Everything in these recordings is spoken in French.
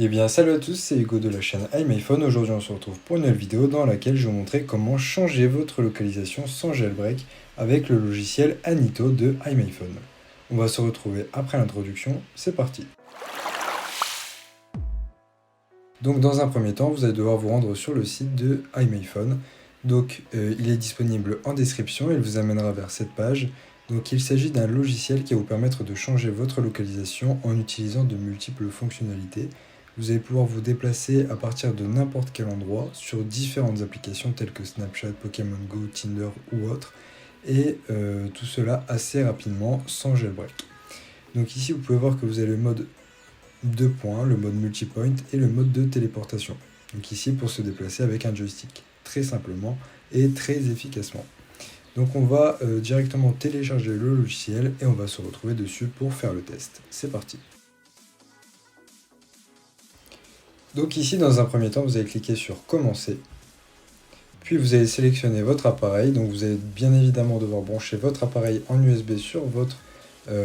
Eh bien salut à tous, c'est Hugo de la chaîne iMyPhone. Aujourd'hui on se retrouve pour une nouvelle vidéo dans laquelle je vais vous montrer comment changer votre localisation sans jailbreak avec le logiciel Anito de iMyPhone. On va se retrouver après l'introduction, c'est parti. Donc dans un premier temps, vous allez devoir vous rendre sur le site de iMyPhone. Donc il est disponible en description et il vous amènera vers cette page. Donc il s'agit d'un logiciel qui va vous permettre de changer votre localisation en utilisant de multiples fonctionnalités. Vous allez pouvoir vous déplacer à partir de n'importe quel endroit sur différentes applications telles que Snapchat, Pokémon Go, Tinder ou autres. Et tout cela assez rapidement sans jailbreak. Donc ici vous pouvez voir que vous avez le mode 2 points, le mode multipoint et le mode de téléportation. Donc ici pour se déplacer avec un joystick, très simplement et très efficacement. Donc on va directement télécharger le logiciel et on va se retrouver dessus pour faire le test. C'est parti. Donc ici dans un premier temps vous allez cliquer sur commencer. Puis vous allez sélectionner votre appareil. Donc vous allez bien évidemment devoir brancher votre appareil en USB sur votre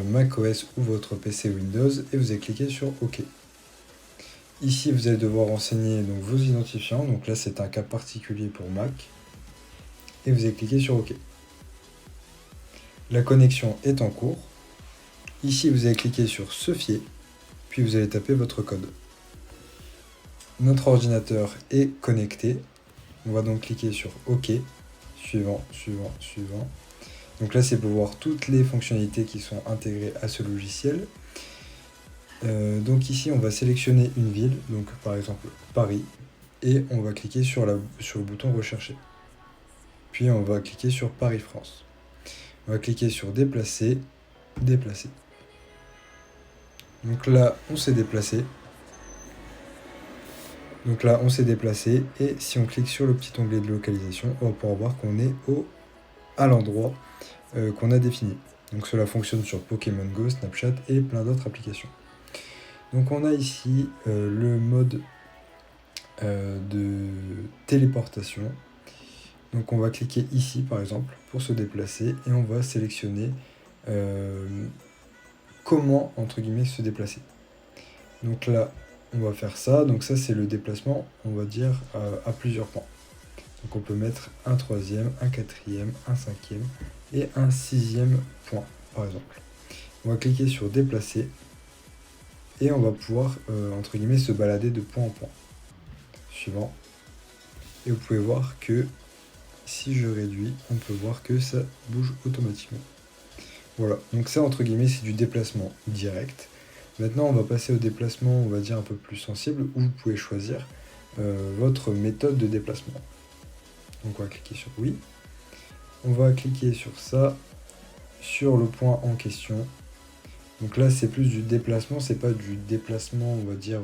macOS ou votre PC Windows et vous allez cliquer sur OK. Ici, vous allez devoir renseigner donc, vos identifiants. Donc là, c'est un cas particulier pour Mac. Et vous allez cliquer sur OK. La connexion est en cours. Ici, vous allez cliquer sur Se fier. Puis vous allez taper votre code. Notre ordinateur est connecté. On va donc cliquer sur OK. Suivant, suivant, suivant. Donc là, c'est pour voir toutes les fonctionnalités qui sont intégrées à ce logiciel. Donc ici, on va sélectionner une ville, donc par exemple Paris, et on va cliquer sur le bouton Rechercher. Puis on va cliquer sur Paris-France. On va cliquer sur Déplacer, Déplacer. Donc là, on s'est déplacé. Et si on clique sur le petit onglet de localisation, on va pouvoir voir qu'on est à l'endroit qu'on a défini. Donc cela fonctionne sur Pokémon Go, Snapchat et plein d'autres applications. Donc on a ici le mode de téléportation. Donc on va cliquer ici par exemple pour se déplacer et on va sélectionner comment entre guillemets se déplacer. Donc là on va faire ça, donc ça c'est le déplacement on va dire à plusieurs points. Donc on peut mettre un troisième, un quatrième, un cinquième et un sixième point par exemple. On va cliquer sur déplacer et on va pouvoir entre guillemets se balader de point en point. Suivant. Et vous pouvez voir que si je réduis, on peut voir que ça bouge automatiquement. Voilà, donc ça entre guillemets c'est du déplacement direct. Maintenant on va passer au déplacement on va dire un peu plus sensible où vous pouvez choisir votre méthode de déplacement. Donc on va cliquer sur oui. On va cliquer sur ça, sur le point en question. Donc là c'est plus du déplacement, c'est pas du déplacement on va dire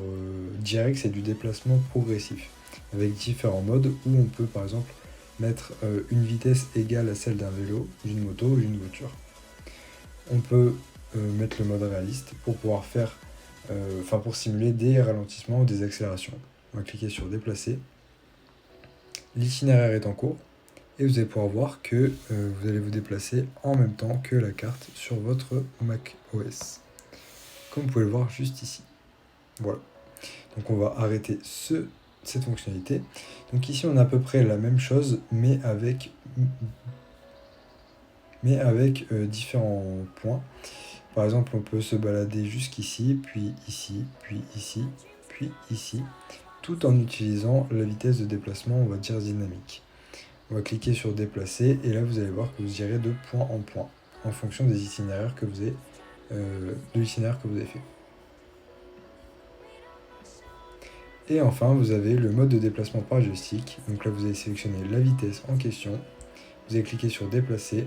direct, c'est du déplacement progressif. Avec différents modes où on peut par exemple mettre une vitesse égale à celle d'un vélo, d'une moto ou d'une voiture. On peut mettre le mode réaliste pour pouvoir faire, pour simuler des ralentissements ou des accélérations. On va cliquer sur déplacer. L'itinéraire est en cours et vous allez pouvoir voir que vous allez vous déplacer en même temps que la carte sur votre Mac OS. Comme vous pouvez le voir juste ici. Voilà. Donc on va arrêter cette fonctionnalité. Donc ici on a à peu près la même chose mais avec différents points. Par exemple on peut se balader jusqu'ici, puis ici, puis ici, puis ici, tout en utilisant la vitesse de déplacement on va dire dynamique. On va cliquer sur déplacer et là vous allez voir que vous irez de point en point en fonction des itinéraires que vous avez, fait. Et enfin, vous avez le mode de déplacement par joystick. Donc là, vous allez sélectionner la vitesse en question. Vous allez cliquer sur déplacer.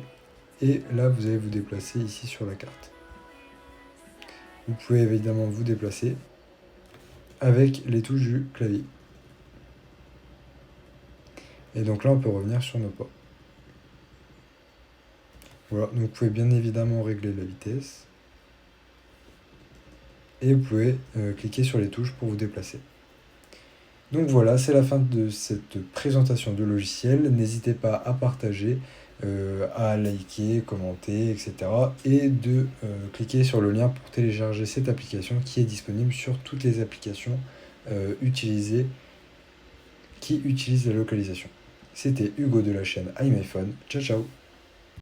Et là, vous allez vous déplacer ici sur la carte. Vous pouvez évidemment vous déplacer avec les touches du clavier. Et donc là, on peut revenir sur nos pas. Voilà, donc vous pouvez bien évidemment régler la vitesse. Et vous pouvez cliquer sur les touches pour vous déplacer. Donc voilà, c'est la fin de cette présentation de logiciel. N'hésitez pas à partager, à liker, commenter, etc. Et de cliquer sur le lien pour télécharger cette application qui est disponible sur toutes les applications qui utilise la localisation. C'était Hugo de la chaîne iMyPhone. Ciao ciao.